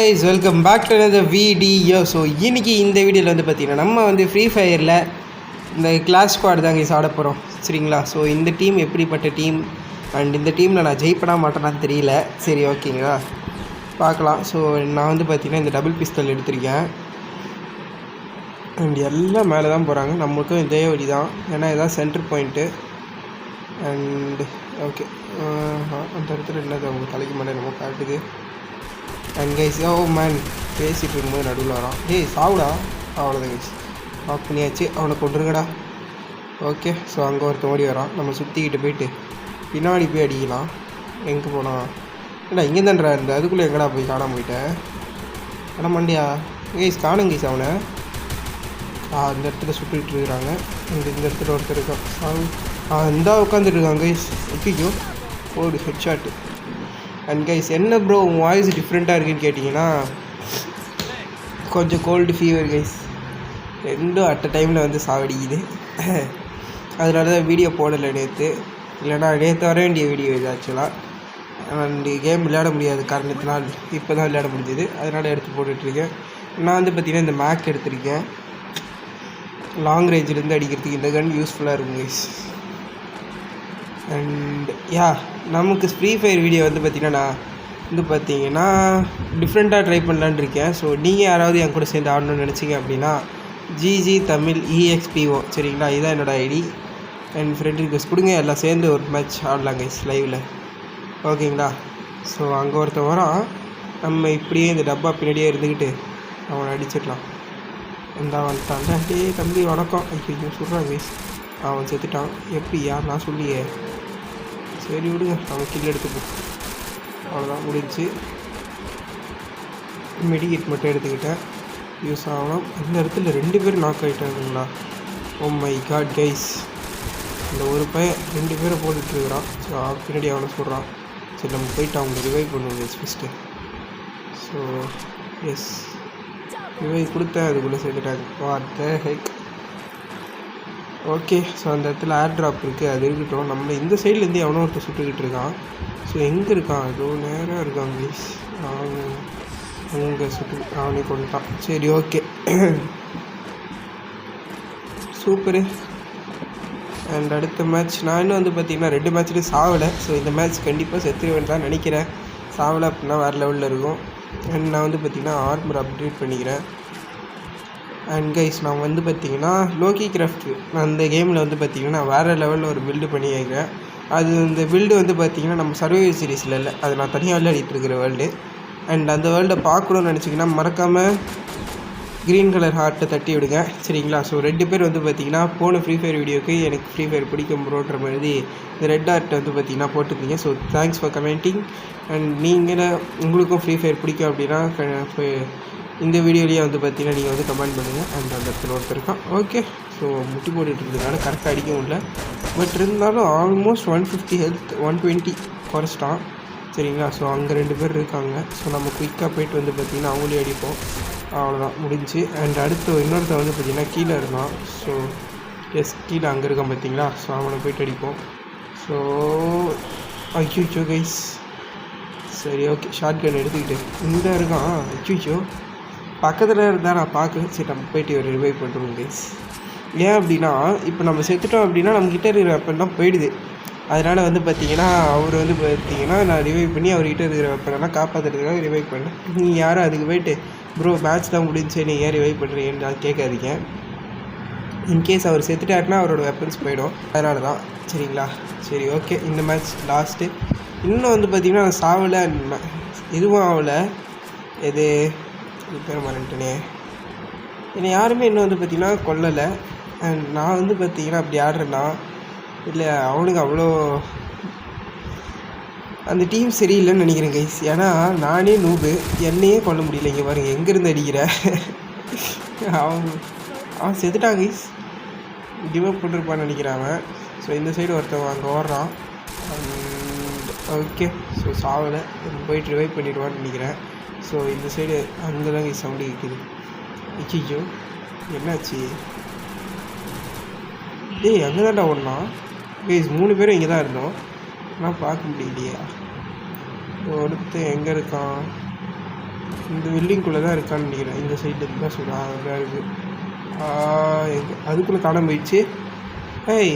guys, welcome back to another video. So இன்றைக்கி இந்த வீடியோவில் வந்து பார்த்திங்கன்னா நம்ம வந்து ஃப்ரீ ஃபயரில் இந்த கிளாஸ் ஸ்குவாட் தான் கைஸ் ஆட போகிறோம் சரிங்களா. ஸோ இந்த டீம் எப்படிப்பட்ட டீம் அண்ட் இந்த டீமில் நான் ஜெயிப்பனா மாட்டேனான்னு தெரியல. சரி ஓகேங்களா பார்க்கலாம். ஸோ நான் வந்து பார்த்திங்கன்னா இந்த டபுள் பிஸ்டல் எடுத்திருக்கேன் அண்ட் எல்லாம் மேலே தான் போகிறாங்க. நம்மளுக்கும் இதே வழி தான், ஏன்னா இதான் சென்டர் பாயிண்ட்டு. அண்ட் ஓகே அந்த இடத்துல என்னது அவங்க தலைக்கு மேலே நம்ம காட்டுது. அண்ட் கைஸ் மேன் பேசிகிட்டு இருக்கும்போது நடுவில் வரான். சாவுடா. அவ்வளோதான் கைஸ் ஆஃப் பண்ணியாச்சு. அவனை கொண்டுருங்கடா. ஓகே ஸோ அங்கே ஒருத்தன் ஓடி வரான். நம்ம சுற்றிக்கிட்டு போயிட்டு பின்னாடி போய் அடிக்கலாம். எங்கே போனான்? ஏடா இங்கே தான்டா இருந்த, அதுக்குள்ளே எங்கடா போய் காணாமல் போயிட்டேன். ஆனால் மண்டியா கைஸ் காணும் கைஸ் அவனை. அந்த இடத்துல சுட்டுக்கிட்டு இருக்கிறாங்க. இந்த இடத்துல ஒருத்தர் இருக்கான். சாவு. இந்தா உட்காந்துட்டு இருக்காங்க கைஸ். ஓகேக்கோ ஓடு ஹெட் ஷாட்டு. அண்ட் கைஸ் என்ன ப்ரோ உன் வாய்ஸ் டிஃப்ரெண்ட்டாக இருக்குன்னு கேட்டிங்கன்னா, கொஞ்சம் கோல்டு ஃபீவர் கைஸ். ரெண்டும் அட் அ டைமில் வந்து சாவடிக்குது. அதனால தான் வீடியோ போடலை நேற்று. இல்லைனா நேற்று வர வேண்டிய வீடியோ இது ஆக்சுவலாக. அண்டு கேம் விளையாட முடியாத காரணத்தினால் இப்போ தான் விளையாட முடிஞ்சுது. அதனால் எடுத்து போட்டுட்ருக்கேன். நான் வந்து பார்த்திங்கன்னா இந்த மேக் எடுத்திருக்கேன். லாங் ரேஞ்சிலேருந்து அடிக்கிறதுக்கு இந்த கன் யூஸ்ஃபுல்லாக இருக்கும் கைஸ். அண்ட் நமக்கு ஃப்ரீ ஃபயர் வீடியோ வந்து பார்த்திங்கன்னா நான் வந்து பார்த்திங்கன்னா டிஃப்ரெண்ட்டாக ட்ரை பண்ணலான்னு இருக்கேன். ஸோ நீங்கள் யாராவது என் கூட சேர்ந்து ஆடணும்னு நினச்சிங்க அப்படின்னா ஜிஜி தமிழ் EXPO சரிங்களா, இதுதான் என்னோடய ஐடி. அண்ட் ஃப்ரெண்ட் ரிக்வெஸ்ட் கொடுங்க, எல்லாம் சேர்ந்து ஒரு மேட்ச் ஆடலாம் கைஸ் லைவில். ஓகேங்களா. ஸோ அங்கே ஒருத்தன் வரான். நம்ம இப்படியே இந்த டப்பா பின்னாடியே இருந்துக்கிட்டு அவனை அடிச்சிடலாம். இந்த வந்துட்டான்டா. தம்பி வணக்கம். ஐயோ சொல்கிறான் கைஸ். அவன் செத்துட்டான். எப்படியா நான் சொல்லியே. சரி விடுங்க, அவன் கில் எடுத்துப்போம். அவ்வளோதான் முடிஞ்சு. மெடிக்கேட் மட்டும் எடுத்துக்கிட்டேன், யூஸ் ஆகலாம். இந்த இடத்துல 2 பேர் நாக் ஆகிட்டாங்களா. Oh my God guys. இந்த ஒரு பையன் 2 பேரை போட்டுட்ருக்குறான். ஸோ பின்னாடி அவனை சொல்கிறான். சரி நம்ம போயிட்டு அவங்க ரிவைவ் பண்ணுவோம் guys first. So yes revive கொடுத்தேன், அதுக்குள்ளே சேர்த்துட்டாங்க. What the heck. Okay so அந்த இடத்துல ஏர் ட்ராப் இருக்குது, அது இருக்கட்டும். நம்ம இந்த சைட்லேருந்து எவனோ ஒருத்தர் சுட்டுக்கிட்டு இருக்கான். ஸோ எங்கே இருக்கான்? ஏதோ நேராக இருக்கான் ப்ளீஸ். அங்கே சுட்டு அவனே கொண்டுட்டான். சரி ஓகே சூப்பரு. அண்ட் அடுத்த மேட்ச் நான் இன்னும் வந்து பார்த்திங்கன்னா 2 மேட்ச்லேயும் சாவலை. ஸோ இந்த மேட்ச் கண்டிப்பாக செத்துருவேன் தான் நினைக்கிறேன். சாவலை அப்படின்னா வேறு லெவலில் இருக்கும். அண்ட் நான் வந்து பார்த்திங்கன்னா ஆர்மர் அப்டேட் பண்ணிக்கிறேன். அண்ட் கைஸ் நான் வந்து பார்த்திங்கன்னா லோக்கி கிராஃப்ட் அந்த கேமில் வந்து பார்த்திங்கன்னா நான் வேறு லெவலில் ஒரு பில்டு பண்ணியிருக்கேன். அது இந்த பில்டு வந்து பார்த்திங்கன்னா நம்ம சர்வைவல் சீரீஸில் இல்லை, அது நான் தனியாக விளையாடிட்டு இருக்கிற வேர்ல்டு. அண்ட் அந்த வேர்ல்டை பார்க்கணுன்னு நினச்சிங்கன்னா மறக்காமல் க்ரீன் கலர் ஹார்ட்டை தட்டி விடுங்க சரிங்களா. ஸோ 2 பேர் வந்து பார்த்திங்கன்னா போன ஃப்ரீ ஃபயர் வீடியோக்கு எனக்கு ஃப்ரீ ஃபயர் பிடிக்கும் ப்ரோன்ற மாதிரி இந்த ரெட் ஹார்ட்டை வந்து பார்த்திங்கன்னா போட்டுருக்கீங்க. So thanks for commenting. And நீங்கள் உங்களுக்கும் ஃப்ரீ ஃபயர் பிடிக்கும் அப்படின்னா இந்த வீடியோலேயே வந்து பார்த்திங்கன்னா நீங்கள் வந்து கமெண்ட் பண்ணுங்கள். அண்ட் அந்த இடத்துல ஒருத்தர் இருக்கான். ஓகே ஸோ முட்டி போட்டுட்டு இருக்கிறதுனால கரெக்டாக அடிக்க முடியல. பட் இருந்தாலும் ஆல்மோஸ்ட் 150 ஹெல்த் 120 குறைச்சிட்டான் சரிங்களா. ஸோ அங்கே 2 பேர் இருக்காங்க. ஸோ நம்ம குயிக்காக போயிட்டு வந்து பார்த்திங்கன்னா அவங்களே அடிப்போம். அவ்வளோதான் முடிஞ்சு. அண்ட் அடுத்து இன்னொருத்தர் வந்து பார்த்திங்கன்னா கீழே இருந்தான். ஸோ எஸ் கீழே அங்கே இருக்கான் பார்த்திங்களா. ஸோ அவனை போய்ட்டு அடிப்போம். ஸோ ஐயோ கைஸ். சரி ஓகே ஷார்ட் கன் எடுத்துக்கிட்டு இந்த இருக்கான். ஐயோ பக்கத்தில் இருந்தால் நான் பார்க்குறேன். சரி நம்ம போய்ட்டு ஒரு ரிவைவ் பண்ணுறோம் கைஸ். ஏன் அப்படின்னா இப்போ நம்ம செத்துட்டோம் அப்படின்னா நம்மக்கிட்ட இருக்கிற வெப்பன்லாம் போயிடுது. அதனால் வந்து பார்த்திங்கன்னா அவர் வந்து பார்த்திங்கன்னா நான் ரிவைவ் பண்ணி அவர்கிட்ட இருக்கிற வெப்பனெல்லாம் காப்பாற்றுறதுக்காக ரிவைவ் பண்ணேன். நீங்கள் யாரும் அதுக்கு போய்ட்டு ப்ரோ மேட்ச் தான் முடிஞ்சு நீங்கள் ஏன் ரிவைவ் பண்ணுறீங்கன்னு நான் கேட்காதீங்க. இன்கேஸ் அவர் செத்துட்டாருன்னா அவரோட வெப்பன்ஸ் போயிடும், அதனால தான் சரிங்களா. சரி ஓகே இந்த மேட்ச் லாஸ்ட்டு. இன்னும் வந்து பார்த்திங்கன்னா நான் சாவலை, எதுவும் ஆகலை. எது பேர் மறந்துட்டேனே. என்னை யாருமே இன்னும் வந்து பார்த்திங்கன்னா கொல்லலை. அண்ட் நான் வந்து பார்த்திங்கன்னா அப்படி ஆடுறேன்னா இல்லை அவனுக்கு அவ்வளோ அந்த டீம் சரியில்லைன்னு நினைக்கிறேன் கைஸ். ஏன்னா நானே நூபு, என்னையே கொல்ல முடியல. இங்கே பாருங்க எங்கேருந்து அடிக்கிற. அவன் செத்துட்டான் கைஸ். கிவ் அப் பண்ணிருப்பான்னு நினைக்கிறாங்க. ஸோ இந்த சைடு ஒருத்தவன் அங்கே ஓடுறான். ஓகே ஸோ சாவலை, போயிட்டு ரிவைவ் பண்ணிடுவான்னு நினைக்கிறேன். ஸோ இந்த சைடு அங்கே தான் கைஸ் சவுண்டு கேட்குது. ஐயோ என்னாச்சு? அங்கே தான்டா ஓடனா கைஸ். 3 பேரும் இங்கே தான் இருந்தோம், ஆனால் பார்க்க முடியலையா. ஒருத்தர் எங்கே இருக்கான்? இந்த பில்டிங்குள்ளே தான் இருக்கான்னு நினைக்கிறேன். இந்த சைடு தான் சொல்கிறேன். அதான் இருக்குது. அதுக்குள்ளே காணாம போயிடுச்சு. ஏய்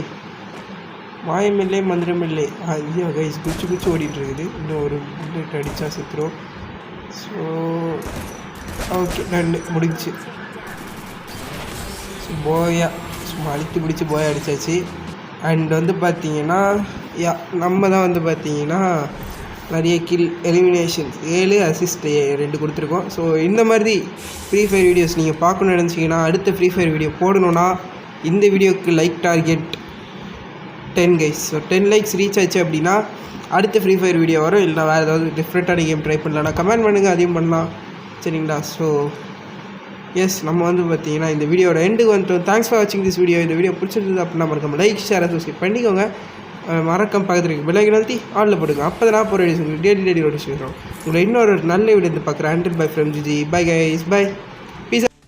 மாயமில்லை மந்திரமில்லை. ஐயோ கைஸ் குச்சி ஓடிட்டுருக்குது. இன்னும் ஒரு புல்லட் அடித்தா செத்துரும். ஸோ ஓகே ரெண்டு முடிஞ்சிச்சு. ஸோ போயா சும்மா அழுத்தி பிடிச்சி போயா அடித்தாச்சு. அண்ட் வந்து பார்த்தீங்கன்னா நம்ம தான் வந்து பார்த்தீங்கன்னா நிறைய கில் எலிமினேஷன்ஸ் 7 அசிஸ்ட் 2 கொடுத்துருக்கோம். ஸோ இந்த மாதிரி ஃப்ரீ ஃபயர் வீடியோஸ் நீங்கள் பார்க்கணுன்னு நினச்சிங்கன்னா அடுத்த ஃப்ரீ ஃபயர் வீடியோ போடணுன்னா இந்த வீடியோவுக்கு like target 10 guys. So 10 likes reach ஆச்சு அப்படின்னா அடுத்த ஃப்ரீ ஃபயர் வீடியோ வரும். இல்லை வேறு ஏதாவது டிஃப்ரெண்ட்டான கேம் ட்ரை பண்ணலாம். நான் கமெண்ட் பண்ணுங்கள், அதையும் பண்ணலாம் சரிங்களா. ஸோ எஸ் நம்ம வந்து பார்த்தீங்கன்னா இந்த வீடியோட எண்டுக்கு வந்துட்டோம். தேங்க்ஸ் ஃபார் வாட்சிங் திஸ் வீடியோ. இந்த வீடியோ பிடிச்சிருந்தது அப்படின்னா மறக்காம லைக் ஷேர் சப்ஸ்கிரைப் பண்ணிக்கோங்க. மறக்காம பக்கத்தில் இருக்கு பெல்லைக்கன் அழுத்தி ஆளில் போடுங்க. அப்போ தான் நான் போகிற டெய்லி நோட்டிஃபிகேஷன் உங்களை இன்னொரு நல்ல வீடியோ பார்க்குறேன். Until bye from GG. Bye guys by.